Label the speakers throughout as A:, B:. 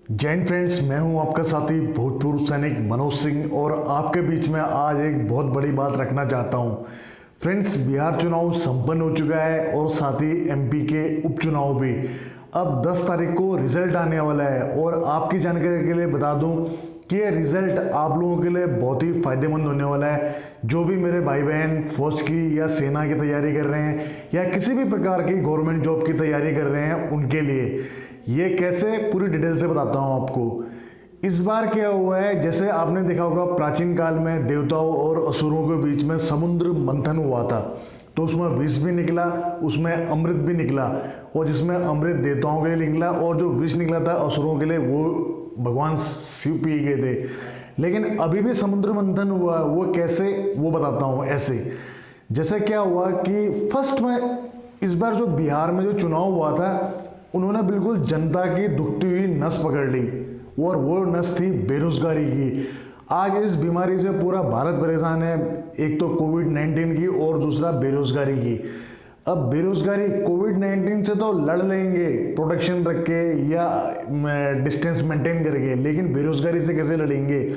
A: Jain friends, मैं हूं आपका साथी भूतपूर्व सैनिक मनोज सिंह और आपके बीच में आज एक बहुत बड़ी बात रखना चाहता हूं। फ्रेंड्स, बिहार चुनाव संपन्न हो चुका है और साथ ही एमपी के उपचुनाव भी। अब 10 तारीख को रिजल्ट आने वाला है और आपकी जानकारी के लिए बता दूं कि ये रिजल्ट आप लोगों के लिए बहुत ही फायदेमंद होने वाला है। जो भी मेरे भाई बहन फौज की या सेना की तैयारी कर रहे हैं या किसी भी प्रकार की गवर्नमेंट जॉब की तैयारी कर रहे हैं, उनके लिए ये कैसे पूरी डिटेल से बताता हूँ आपको। इस बार क्या हुआ है, जैसे आपने देखा होगा प्राचीन काल में देवताओं और असुरों के बीच में समुद्र मंथन हुआ था, तो उसमें विष भी निकला, उसमें अमृत भी निकला, और जिसमें अमृत देवताओं के लिए निकला और जो विष निकला था असुरों के लिए वो भगवान शिव पी गए थे। लेकिन अभी भी समुद्र मंथन हुआ, वो कैसे वो बताता हूँ। ऐसे जैसे क्या हुआ कि फर्स्ट में इस बार जो बिहार में जो चुनाव हुआ था, उन्होंने बिल्कुल जनता की दुखती हुई नस पकड़ ली और वो नस थी बेरोजगारी की। आज इस बीमारी से पूरा भारत परेशान है, एक तो कोविड-19 की और दूसरा बेरोजगारी की। अब बेरोजगारी कोविड-19 से तो लड़ लेंगे प्रोटेक्शन रख के या डिस्टेंस मेंटेन करके, लेकिन बेरोजगारी से कैसे लड़ेंगे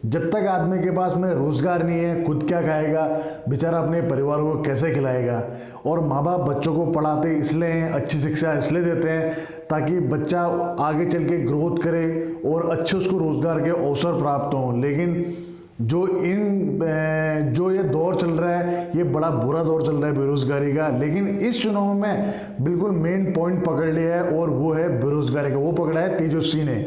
A: जब तक आदमी के पास में रोजगार नहीं है। खुद क्या खाएगा बेचारा, अपने परिवार को कैसे खिलाएगा। और माँ बाप बच्चों को पढ़ाते इसलिए हैं, अच्छी शिक्षा इसलिए देते हैं ताकि बच्चा आगे चल के ग्रोथ करे और अच्छे उसको रोजगार के अवसर प्राप्त हों। लेकिन जो ये दौर चल रहा है, ये बड़ा बुरा दौर चल रहा है बेरोजगारी का। लेकिन इस चुनाव में बिल्कुल मेन पॉइंट पकड़ लिया है और वो है बेरोजगारी का। वो पकड़ा है तेजस्वी ने।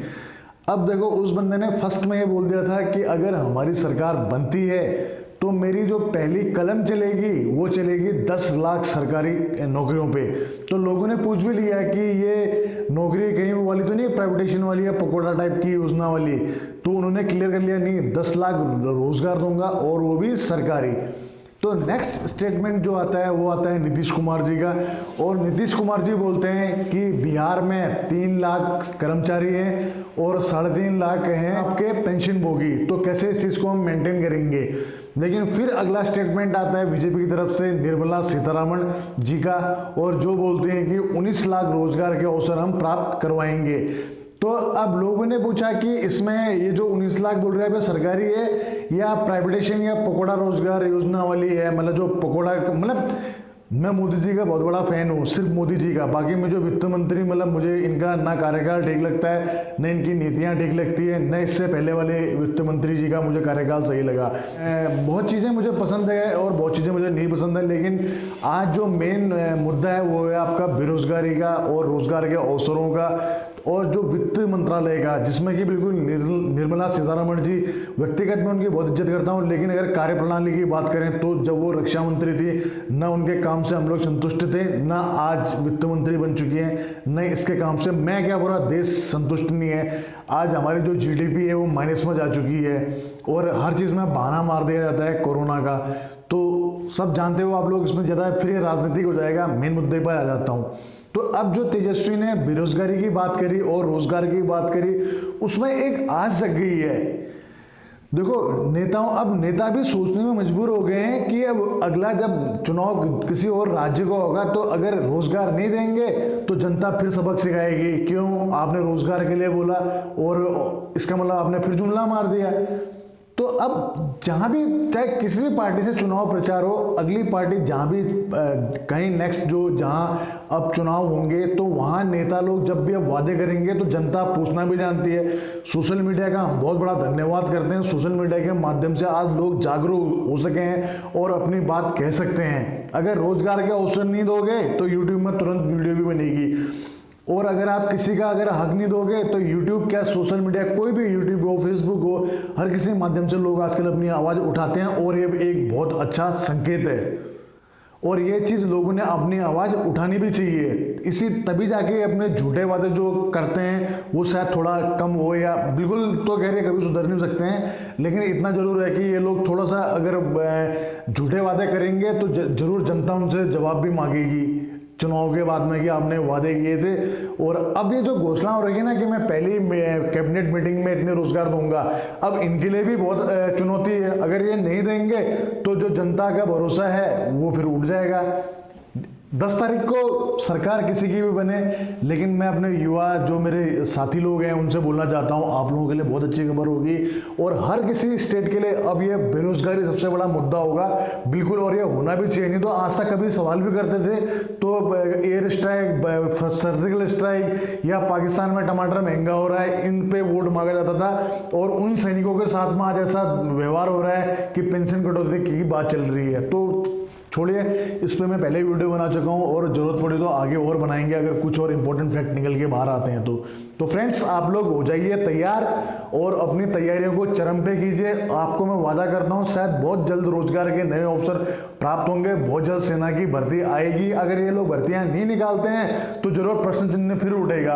A: अब देखो, उस बंदे ने फर्स्ट में ये बोल दिया था कि अगर हमारी सरकार बनती है तो मेरी जो पहली कलम चलेगी वो चलेगी 10 लाख सरकारी नौकरियों पे। तो लोगों ने पूछ भी लिया कि ये नौकरी कहीं वाली तो नहीं है, प्राइवेटेशन वाली है, पकोड़ा टाइप की योजना वाली। तो उन्होंने क्लियर कर लिया, नहीं 10 लाख रोजगार दूंगा और वो भी सरकारी। तो नेक्स्ट स्टेटमेंट जो आता है वो आता है नीतीश कुमार जी का। और नीतीश कुमार जी बोलते हैं कि बिहार में 3 लाख कर्मचारी हैं और 3.5 लाख हैं आपके पेंशनभोगी, तो कैसे इस चीज़ को हम मेंटेन करेंगे। लेकिन फिर अगला स्टेटमेंट आता है बीजेपी की तरफ से निर्मला सीतारमण जी का, और जो बोलते हैं कि 19 लाख रोजगार के अवसर हम प्राप्त करवाएंगे। तो अब लोगों ने पूछा कि इसमें ये जो 19 लाख बोल रहे हैं सरकारी है या प्राइवेटेशन या पकोड़ा रोजगार योजना वाली है। मतलब जो पकोड़ा, मतलब मैं मोदी जी का बहुत बड़ा फैन हूँ, सिर्फ मोदी जी का। बाकी में जो वित्त मंत्री, मतलब मुझे इनका ना कार्यकाल ठीक लगता है, न इनकी नीतियाँ ठीक लगती है, न इससे पहले वाले वित्त मंत्री जी का मुझे कार्यकाल सही लगा। बहुत चीज़ें मुझे पसंद है और बहुत चीज़ें मुझे नहीं पसंद है। लेकिन आज जो मेन मुद्दा है वो है आपका बेरोजगारी का और रोजगार के अवसरों का, और जो वित्त मंत्रालय का, जिसमें कि बिल्कुल निर्मला सीतारमण जी, व्यक्तिगत में उनकी बहुत इज्जत करता हूं, लेकिन अगर कार्यप्रणाली की बात करें तो जब वो रक्षा मंत्री थी, न उनके काम से हम लोग संतुष्ट थे, न आज वित्त मंत्री बन चुकी हैं, न इसके काम से मैं क्या पूरा देश संतुष्ट नहीं है। आज हमारी जो जीडीपी है वो माइनस में जा चुकी है और हर चीज़ में बहाना मार दिया जाता है कोरोना का। तो सब जानते हो आप लोग, इसमें ज़्यादा फिर राजनीतिक हो जाएगा। मेन मुद्दे पर आ जाता हूँ। तो अब जो तेजस्वी ने बेरोजगारी की बात करी और रोजगार की बात करी, उसमें एक आस जग गई है। देखो अब नेता भी सोचने में मजबूर हो गए हैं कि अब अगला जब चुनाव किसी और राज्य को होगा तो अगर रोजगार नहीं देंगे तो जनता फिर सबक सिखाएगी, क्यों आपने रोजगार के लिए बोला और इसका मतलब आपने फिर जुमला मार दिया। तो अब जहां भी, चाहे किसी भी पार्टी से चुनाव प्रचार हो, अगली पार्टी जहां भी कहीं नेक्स्ट जो जहां अब चुनाव होंगे तो वहां नेता लोग जब भी अब वादे करेंगे तो जनता पूछना भी जानती है। सोशल मीडिया का हम बहुत बड़ा धन्यवाद करते हैं। सोशल मीडिया के माध्यम से आज लोग जागरूक हो सके हैं और अपनी बात कह सकते हैं। अगर रोजगार के अवसर नहीं दोगे तो यूट्यूब में तुरंत वीडियो भी बनेगी, और अगर आप किसी का अगर हक नहीं दोगे तो यूट्यूब क्या, सोशल मीडिया, कोई भी यूट्यूब हो, फेसबुक हो, हर किसी माध्यम से लोग आजकल अपनी आवाज़ उठाते हैं और ये एक बहुत अच्छा संकेत है। और ये चीज़ लोगों ने अपनी आवाज़ उठानी भी चाहिए। इसी तभी जाके अपने झूठे वादे जो करते हैं वो शायद थोड़ा कम हो, या बिल्कुल तो कह रहे कभी सुधर नहीं सकते हैं, लेकिन इतना जरूर है कि ये लोग थोड़ा सा अगर झूठे वादे करेंगे तो जरूर जनता उनसे जवाब भी मांगेगी चुनाव के बाद में कि आपने वादे किए थे। और अब ये जो घोषणा हो रही है ना कि मैं पहली कैबिनेट मीटिंग में इतने रोजगार दूंगा, अब इनके लिए भी बहुत चुनौती है। अगर ये नहीं देंगे तो जो जनता का भरोसा है वो फिर उठ जाएगा। 10 तारीख को सरकार किसी की भी बने, लेकिन मैं अपने युवा जो मेरे साथी लोग हैं उनसे बोलना चाहता हूं, आप लोगों के लिए बहुत अच्छी खबर होगी और हर किसी स्टेट के लिए अब ये बेरोजगारी सबसे बड़ा मुद्दा होगा बिल्कुल, और ये होना भी चाहिए। नहीं तो आज तक कभी सवाल भी करते थे तो एयर स्ट्राइक, सर्जिकल स्ट्राइक या पाकिस्तान में टमाटर महंगा हो रहा है, इन पे वोट मांगा जाता था और उन सैनिकों के साथ में आज ऐसा व्यवहार हो रहा है कि पेंशन कटौती की बात चल रही है। तो छोड़िए, इस पे मैं पहले ही वीडियो बना चुका हूँ और ज़रूरत पड़ी तो आगे और बनाएंगे अगर कुछ और इंपॉर्टेंट फैक्ट निकल के बाहर आते हैं तो फ्रेंड्स आप लोग हो जाइए तैयार और अपनी तैयारियों को चरम पे कीजिए। आपको मैं वादा करता हूँ शायद बहुत जल्द रोजगार के नए अवसर प्राप्त होंगे, बहुत जल्द सेना की भर्ती आएगी। अगर ये लोग भर्तियाँ नहीं निकालते हैं तो जरूर प्रश्न चिन्ह फिर उठेगा,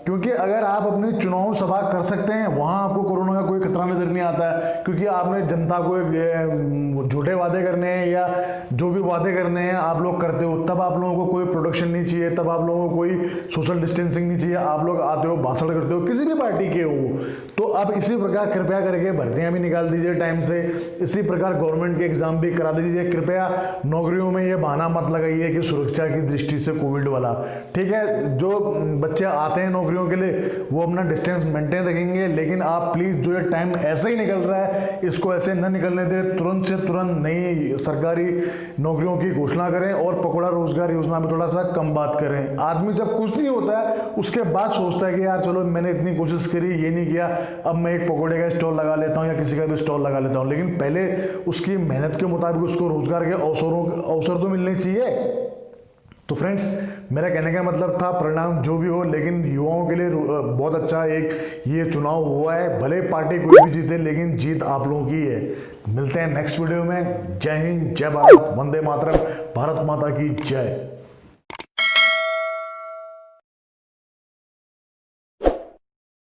A: क्योंकि अगर आप अपनी चुनाव सभा कर सकते हैं वहाँ आपको कोरोना का कोई खतरा नजर नहीं आता है, क्योंकि आपने जनता को झूठे वादे करने हैं या जो भी वादे करने हैं आप लोग करते हो, तब आप लोगों को कोई प्रोडक्शन नहीं चाहिए, तब आप लोगों को कोई सोशल डिस्टेंसिंग नहीं चाहिए, आप लोग आते हो भाषण करते हो किसी भी पार्टी के हो। तो अब इसी प्रकार कृपया करके भर्तियां भी निकाल दीजिए टाइम से, इसी प्रकार गवर्नमेंट के एग्जाम भी करा दीजिए। कृपया नौकरियों में ये बहाना मत लगाइए कि सुरक्षा की दृष्टि से कोविड वाला, ठीक है। जो बच्चे आते हैं नौकरियों के लिए वो अपना डिस्टेंस मेंटेन रखेंगे, लेकिन आप प्लीज जो ये टाइम ऐसे ही निकल रहा है इसको ऐसे न निकलने दें। तुरंत से तुरंत नई सरकारी नौकरियों की घोषणा करें और पकौड़ा रोजगार योजना में थोड़ा सा कम बात करें। आदमी जब कुछ नहीं होता है उसके बाद सोचता है कि यार चलो मैंने इतनी कोशिश करी, ये नहीं किया, अब मैं एक पकौड़े का स्टॉल लगा लेता हूँ या किसी का भी स्टॉल लगा लेता हूँ, लेकिन पहले उसकी मेहनत के मुताबिक उसको रोजगार के अवसर तो मिलने चाहिए। तो फ्रेंड्स मेरा कहने का मतलब था परिणाम जो भी हो, लेकिन युवाओं के लिए बहुत अच्छा एक ये चुनाव हुआ है। भले पार्टी कोई भी जीते लेकिन जीत आप लोगों की है। मिलते हैं नेक्स्ट वीडियो में। जय हिंद, जय भारत, वंदे मातरम, भारत माता की जय।